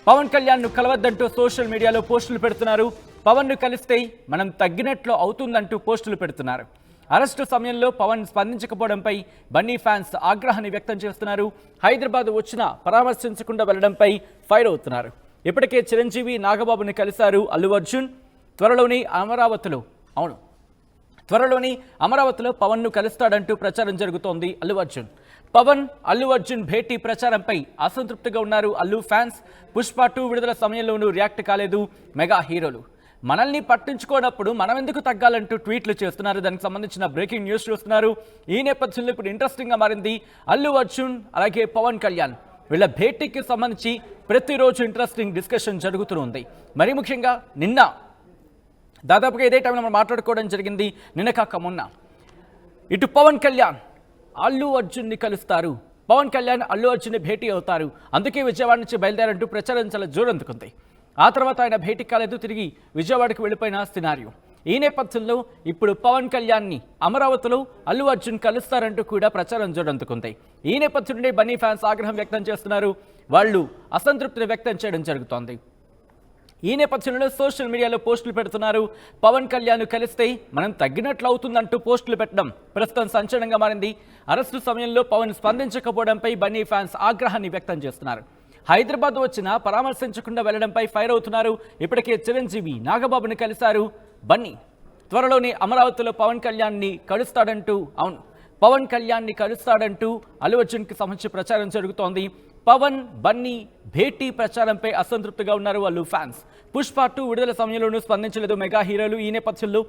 పవన్ కళ్యాణ్ ను కలవద్దంటూ సోషల్ మీడియాలో పోస్టులు పెడుతున్నారు. పవన్ ను కలిస్తే మనం తగ్గినట్లు అవుతుందంటూ పోస్టులు పెడుతున్నారు. అరెస్టు సమయంలో పవన్ స్పందించకపోవడంపై బన్నీ ఫ్యాన్స్ ఆగ్రహాన్ని వ్యక్తం చేస్తున్నారు. హైదరాబాద్ వచ్చినా పరామర్శించకుండా వెళ్లడంపై ఫైర్ అవుతున్నారు. ఇప్పటికే చిరంజీవి నాగబాబుని కలిశారు అల్లు అర్జున్. త్వరలోని అమరావతిలో పవన్ ను కలుస్తాడంటూ ప్రచారం జరుగుతోంది. పవన్ అల్లు అర్జున్ భేటీ ప్రచారంపై అసంతృప్తిగా ఉన్నారు అల్లు ఫ్యాన్స్. పుష్ప 2 విడుదల సమయంలోనూ రియాక్ట్ కాలేదు మెగా హీరోలు. మనల్ని పట్టించుకోనప్పుడు మనం ఎందుకు తగ్గాలంటూ ట్వీట్లు చేస్తున్నారు. దానికి సంబంధించిన బ్రేకింగ్ న్యూస్ చూస్తున్నారు. ఈ నేపథ్యంలో ఇప్పుడు ఇంట్రెస్టింగ్ గా మారింది అల్లు అర్జున్ అలాగే పవన్ కళ్యాణ్ వీళ్ళ భేటీకి సంబంధించి ప్రతిరోజు ఇంట్రెస్టింగ్ డిస్కషన్ జరుగుతుంది. మరీ ముఖ్యంగా నిన్న దాదాపుగా ఇదే టైంలో మనం మాట్లాడుకోవడం జరిగింది. నిన్న కాక మొన్న ఇటు పవన్ కళ్యాణ్ అల్లు అర్జున్ని కలుస్తారు, పవన్ కళ్యాణ్ అల్లు అర్జున్ని భేటీ అవుతారు. అందుకే విజయవాడ నుంచి బయలుదేరంటూ ప్రచారం చాలా జోరందుకుంది. ఆ తర్వాత ఆయన భేటీ కాలేదు, తిరిగి విజయవాడకు వెళ్ళిపోయిన సినారియో. ఈ నేపథ్యంలో ఇప్పుడు పవన్ కళ్యాణ్ని అమరావతిలో అల్లు అర్జున్ కలుస్తారంటూ కూడా ప్రచారం జోరందుకుంది. ఈ నేపథ్యంలో బన్నీ ఫ్యాన్స్ ఆగ్రహం వ్యక్తం చేస్తున్నారు. వాళ్ళు అసంతృప్తిని వ్యక్తం చేయడం జరుగుతోంది. ఈ నేపథ్యంలో సోషల్ మీడియాలో పోస్టులు పెడుతున్నారు. పవన్ కళ్యాణ్ కలిస్తే మనం తగ్గినట్లు అవుతుందంటూ పోస్టులు పెట్టడం ప్రస్తుతం సంచలనంగా మారింది. అరెస్టు సమయంలో పవన్ స్పందించకపోవడంపై బన్నీ ఫ్యాన్స్ ఆగ్రహాన్ని వ్యక్తం చేస్తున్నారు. హైదరాబాద్ వచ్చినా పరామర్శించకుండా వెళ్లడంపై ఫైర్ అవుతున్నారు. ఇప్పటికే చిరంజీవి నాగబాబుని కలిశారు బన్నీ. త్వరలోనే అమరావతిలో పవన్ కళ్యాణ్ని కలుస్తాడంటూ అల్లు అర్జున్కి సంబంధించి ప్రచారం జరుగుతోంది. పవన్ బన్నీ భేటీ ప్రచారంపై అసంతృప్తిగా ఉన్నారు అల్లు ఫ్యాన్స్. పుష్ప 2 విడుదల సమయంలోనూ స్పందించలేదు మెగా హీరోలు. ఈ నేపథ్యంలో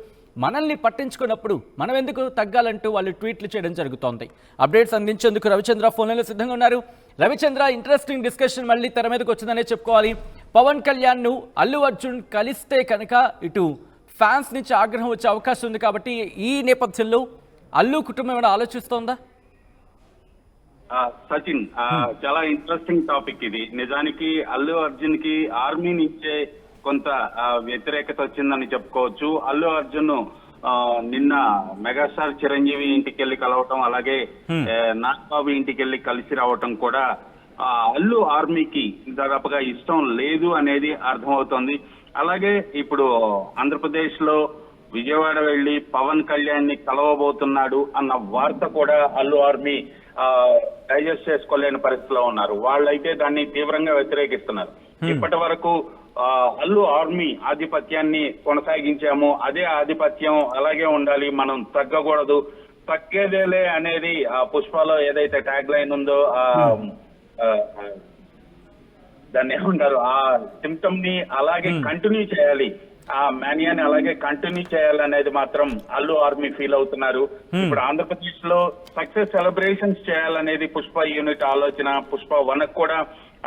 మనల్ని పట్టించుకున్నప్పుడు మనం ఎందుకు తగ్గాలంటూ వాళ్ళు ట్వీట్లు చేయడం జరుగుతోంది. అప్డేట్స్ అందించేందుకు రవిచంద్ర ఫోన్లలో సిద్ధంగా ఉన్నారు. రవిచంద్ర, ఇంట్రెస్టింగ్ డిస్కషన్ మళ్ళీ తెర మీదకి వచ్చిందనే చెప్పుకోవాలి. పవన్ కళ్యాణ్ ను అల్లు అర్జున్ కలిస్తే కనుక ఇటు ఫ్యాన్స్ నుంచి ఆగ్రహం వచ్చే అవకాశం ఉంది. కాబట్టి ఈ నేపథ్యంలో అల్లు కుటుంబం ఏమైనా ఆలోచిస్తోందా? సచిన్, చాలా ఇంట్రెస్టింగ్ టాపిక్ ఇది. నిజానికి అల్లు అర్జున్ కి ఆర్మీ నుంచే కొంత వ్యతిరేకత వచ్చిందని చెప్పుకోవచ్చు. అల్లు అర్జున్ నిన్న మెగాస్టార్ చిరంజీవి ఇంటికి వెళ్ళి కలవటం, అలాగే నాగబాబు ఇంటికి వెళ్ళి కలిసి రావటం కూడా అల్లు ఆర్మీకి దాదాపుగా ఇష్టం లేదు అనేది అర్థమవుతోంది. అలాగే ఇప్పుడు ఆంధ్రప్రదేశ్ లో విజయవాడ వెళ్లి పవన్ కళ్యాణ్ ని కలవబోతున్నాడు అన్న వార్త కూడా అల్లు ఆర్మీ డైజెస్ట్ చేసుకోలేని పరిస్థితిలో ఉన్నారు. వాళ్ళైతే దాన్ని తీవ్రంగా వ్యతిరేకిస్తున్నారు. ఇప్పటి వరకు అల్లు ఆర్మీ ఆధిపత్యాన్ని కొనసాగించాము, అదే ఆధిపత్యం అలాగే ఉండాలి, మనం తగ్గకూడదు, తగ్గేదేలే అనేది పుష్పలో ఏదైతే ట్యాగ్ లైన్ ఉందో దాన్ని ఏమంటారు, ఆ సిమ్టమ్ ని అలాగే కంటిన్యూ చేయాలి, ఆ మానియాని అలాగే కంటిన్యూ చేయాలనేది మాత్రం అల్లు ఆర్మీ ఫీల్ అవుతున్నారు. ఇప్పుడు ఆంధ్రప్రదేశ్ లో సక్సెస్ సెలబ్రేషన్స్ చేయాలనేది పుష్ప యూనిట్ ఆలోచన. పుష్ప 1 కూడా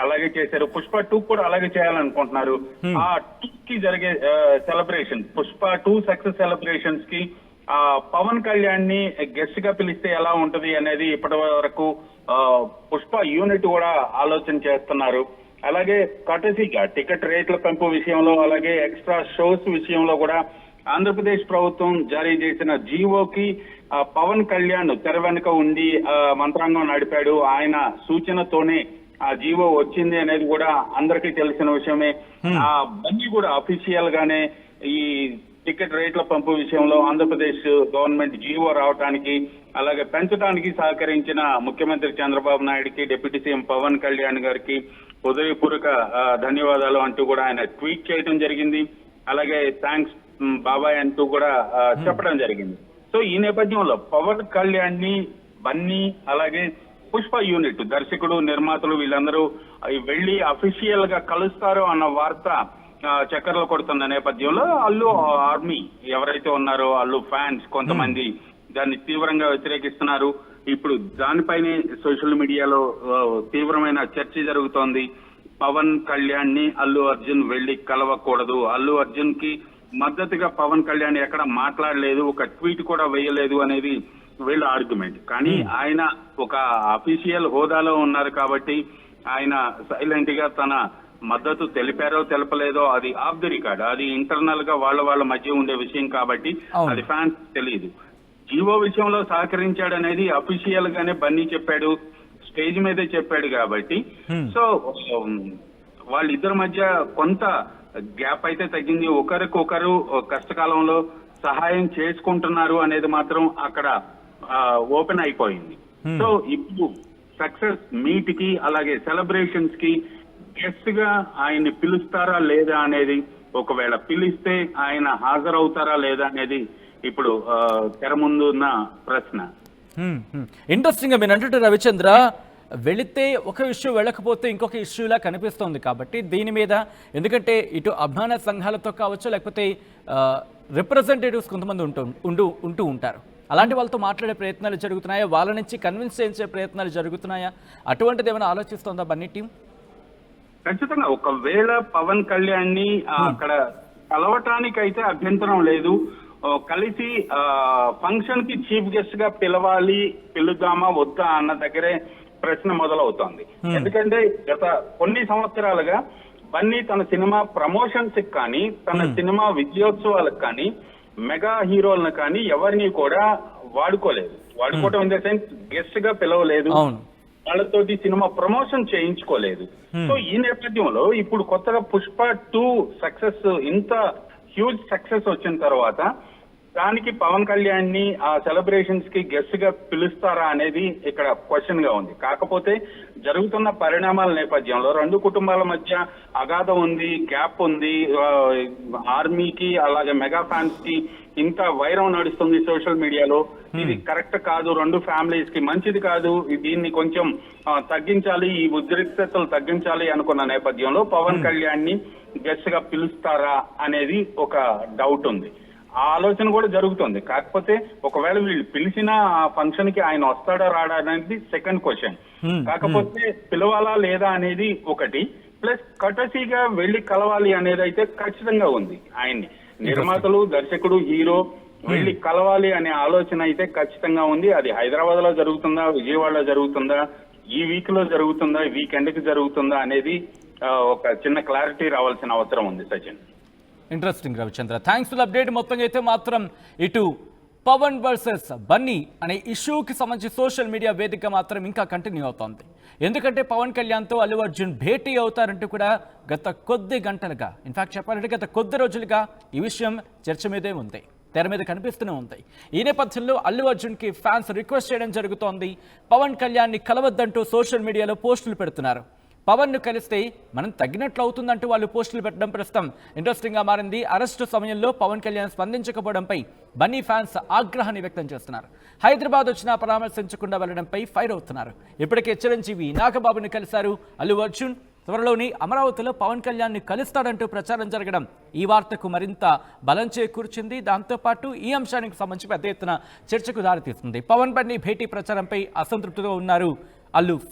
అలాగే చేశారు, పుష్ప 2 కూడా అలాగే చేయాలనుకుంటున్నారు. ఆ 2 కి జరిగే సెలబ్రేషన్, పుష్ప 2 సక్సెస్ సెలబ్రేషన్స్ కి పవన్ కళ్యాణ్ ని గెస్ట్ గా పిలిస్తే ఎలా ఉంటది అనేది ఇప్పటి వరకు పుష్ప యూనిట్ కూడా ఆలోచన చేస్తున్నారు. అలాగే కటసీగా టికెట్ రేట్ల పెంపు విషయంలో, అలాగే ఎక్స్ట్రా షోస్ విషయంలో కూడా ఆంధ్రప్రదేశ్ ప్రభుత్వం జారీ చేసిన జీవోకి పవన్ కళ్యాణ్ తెర వెనుక ఉండి మంత్రాంగం నడిపాడు. ఆయన సూచనతోనే ఆ జీవో వచ్చింది అనేది కూడా అందరికీ తెలిసిన విషయమే. బన్నీ కూడా అఫీషియల్ గానే ఈ టికెట్ రేట్ల పెంపు విషయంలో ఆంధ్రప్రదేశ్ గవర్నమెంట్ జీవో రావడానికి అలాగే పెంచడానికి సహకరించిన ముఖ్యమంత్రి చంద్రబాబు నాయుడుకి, డిప్యూటీ సీఎం పవన్ కళ్యాణ్ గారికి హృదయపూర్వక ధన్యవాదాలు అంటూ కూడా ఆయన ట్వీట్ చేయడం జరిగింది. అలాగే థ్యాంక్స్ బాబాయ్ అంటూ కూడా చెప్పడం జరిగింది. సో ఈ నేపథ్యంలో పవన్ కళ్యాణ్ ని బన్నీ అలాగే పుష్ప యూనిట్ దర్శకుడు, నిర్మాతలు వీళ్ళందరూ వెళ్లి అఫీషియల్ గా కలుస్తారు అన్న వార్త చక్కర్లు కొడుతున్న నేపథ్యంలో అల్లు ఆర్మీ ఎవరైతే ఉన్నారో అల్లు ఫ్యాన్స్ కొంతమంది దాన్ని తీవ్రంగా వ్యతిరేకిస్తున్నారు. ఇప్పుడు దానిపైనే సోషల్ మీడియాలో తీవ్రమైన చర్చ జరుగుతోంది. పవన్ కళ్యాణ్ ని అల్లు అర్జున్ వెళ్లి కలవకూడదు, అల్లు అర్జున్ కి మద్దతుగా పవన్ కళ్యాణ్ ఎక్కడ మాట్లాడలేదు, ఒక ట్వీట్ కూడా వేయలేదు అనేది వీళ్ళ ఆర్గ్యుమెంట్. కానీ ఆయన ఒక అఫీషియల్ హోదాలో ఉన్నారు కాబట్టి ఆయన సైలెంట్ గా తన మద్దతు తెలిపారో తెలపలేదో అది ఆఫ్ ది రికార్డ్, అది ఇంటర్నల్ గా వాళ్ళ మధ్య ఉండే విషయం కాబట్టి అది ఫ్యాన్స్ తెలియదు. జీవో విషయంలో సహకరించాడనేది అఫీషియల్ గానే బన్నీ చెప్పాడు, స్టేజ్ మీదే చెప్పాడు కాబట్టి సో వాళ్ళిద్దరి మధ్య కొంత గ్యాప్ అయితే తగ్గింది. ఒకరికొకరు కష్టకాలంలో సహాయం చేసుకుంటున్నారు అనేది మాత్రం అక్కడ ఓపెన్ అయిపోయింది. సో ఇప్పుడు సక్సెస్ మీట్ కి అలాగే సెలబ్రేషన్స్ కి గెస్ట్ గా ఆయన్ని పిలుస్తారా లేదా అనేది, ఒకవేళ పిలిస్తే ఆయన హాజరవుతారా లేదా అనేది ఇప్పుడు తెర ముందు ఉన్న ప్రశ్న. ఇంట్రెస్టింగ్ గా మీరు అంటుంటే రవిచంద్ర, వెళితే ఒక ఇష్యూ వెళ్ళకపోతే ఇంకొక ఇష్యూలా కనిపిస్తోంది. కాబట్టి దీని మీద ఎందుకంటే ఇటు అభిమాన సంఘాలతో కావచ్చు, లేకపోతే రిప్రజెంటేటివ్స్ కొంతమంది ఉంటూ ఉంటారు. అలాంటి వాళ్ళతో మాట్లాడే ప్రయత్నాలు జరుగుతున్నాయా? వాళ్ళ నుంచి కన్విన్స్ చేయించే ప్రయత్నాలు జరుగుతున్నాయా? అటువంటిది ఏమైనా ఆలోచిస్తోందా బన్నీ టీం? ఖచ్చితంగా ఒకవేళ పవన్ కళ్యాణ్ ని అక్కడ కలవటానికి అయితే అభ్యంతరం లేదు. కలిసి ఫంక్షన్ కి చీఫ్ గెస్ట్ గా పిలుద్దామా వద్దా అన్న దగ్గరే ప్రశ్న మొదలవుతోంది. ఎందుకంటే గత కొన్ని సంవత్సరాలుగా బన్నీ తన సినిమా ప్రమోషన్స్ కి కానీ, తన సినిమా విజయోత్సవాలకు కానీ, మెగా హీరోలను కానీ ఎవరిని కూడా వాడుకోవటం ఇన్ ద సెన్స్ గెస్ట్ గా పిలవలేదు, వాళ్ళతోటి సినిమా ప్రమోషన్ చేయించుకోలేదు. సో ఈ నేపథ్యంలో ఇప్పుడు కొత్తగా పుష్ప 2 సక్సెస్, ఇంత హ్యూజ్ సక్సెస్ వచ్చిన తర్వాత దానికి పవన్ కళ్యాణ్ ని ఆ సెలబ్రేషన్స్ కి గెస్ట్ గా పిలుస్తారా అనేది ఇక్కడ క్వశ్చన్ గా ఉంది. కాకపోతే జరుగుతున్న పరిణామాల నేపథ్యంలో రెండు కుటుంబాల మధ్య అగాధం ఉంది, గ్యాప్ ఉంది. ఆర్మీకి అలాగే మెగా ఫ్యాన్స్ కి ఇంత వైరం నడుస్తుంది సోషల్ మీడియాలో. ఇది కరెక్ట్ కాదు, రెండు ఫ్యామిలీస్ కి మంచిది కాదు, దీన్ని కొంచెం తగ్గించాలి, ఈ ఉద్రిక్తతలు తగ్గించాలి అనుకున్న నేపథ్యంలో పవన్ కళ్యాణ్ ని గెస్ట్ గా పిలుస్తారా అనేది ఒక డౌట్ ఉంది. ఆ ఆలోచన కూడా జరుగుతుంది. కాకపోతే ఒకవేళ వీళ్ళు పిలిచిన ఆ ఫంక్షన్ కి ఆయన వస్తాడా రాడా అనేది సెకండ్ క్వశ్చన్. కాకపోతే పిలవాలా లేదా అనేది ఒకటి, ప్లస్ కటసీగా వెళ్లి కలవాలి అనేది అయితే ఖచ్చితంగా ఉంది. ఆయన్ని నిర్మాతలు, దర్శకుడు, హీరో వెళ్లి కలవాలి అనే ఆలోచన అయితే ఖచ్చితంగా ఉంది. అది హైదరాబాద్ లో జరుగుతుందా, విజయవాడలో జరుగుతుందా, ఈ వీక్ లో జరుగుతుందా, వీకెండ్ కి జరుగుతుందా అనేది ఒక చిన్న క్లారిటీ రావాల్సిన అవసరం ఉంది. Sachin, interesting Ravichandra, thanks for update. మొత్తంగా అయితే మాత్రం ఇటు పవన్ వర్సెస్ బన్నీ అనే ఇష్యూకి సంబంధించి సోషల్ మీడియా వేదిక మాత్రం ఇంకా కంటిన్యూ అవుతోంది. ఎందుకంటే పవన్ కళ్యాణ్తో అల్లు అర్జున్ భేటీ అవుతారంటూ కూడా గత కొద్ది గంటలుగా, ఇన్ఫాక్ట్ చెప్పాలంటే గత కొద్ది రోజులుగా ఈ విషయం చర్చ మీదే ఉంది, తెర మీద కనిపిస్తూనే ఉంది. ఈ నేపథ్యంలో అల్లు అర్జున్కి ఫ్యాన్స్ రిక్వెస్ట్ చేయడం జరుగుతోంది. పవన్ కళ్యాణ్ని కలవద్దంటూ సోషల్ మీడియాలో పోస్టులు పెడుతున్నారు. పవన్ను కలిస్తే మనం తగ్గినట్లు అవుతుందంటూ వాళ్ళు పోస్టులు పెట్టడం ప్రస్తుతం ఇంట్రెస్టింగ్గా మారింది. అరెస్టు సమయంలో పవన్ కళ్యాణ్ స్పందించకపోవడంపై బన్నీ ఫ్యాన్స్ ఆగ్రహాన్ని వ్యక్తం చేస్తున్నారు. హైదరాబాద్ వచ్చినా పరామర్శించకుండా వెళ్లడంపై ఫైర్ అవుతున్నారు. ఇప్పటికే చిరంజీవి నాగబాబుని కలిశారు అల్లు అర్జున్. త్వరలోని అమరావతిలో పవన్ కళ్యాణ్ని కలుస్తాడంటూ ప్రచారం జరగడం ఈ వార్తకు మరింత బలం చేకూర్చింది. దాంతోపాటు ఈ అంశానికి సంబంధించి పెద్ద ఎత్తున చర్చకు దారితీస్తుంది. పవన్ బన్నీ భేటీ ప్రచారంపై అసంతృప్తిగా ఉన్నారు అల్లు ఫ్యాన్స్.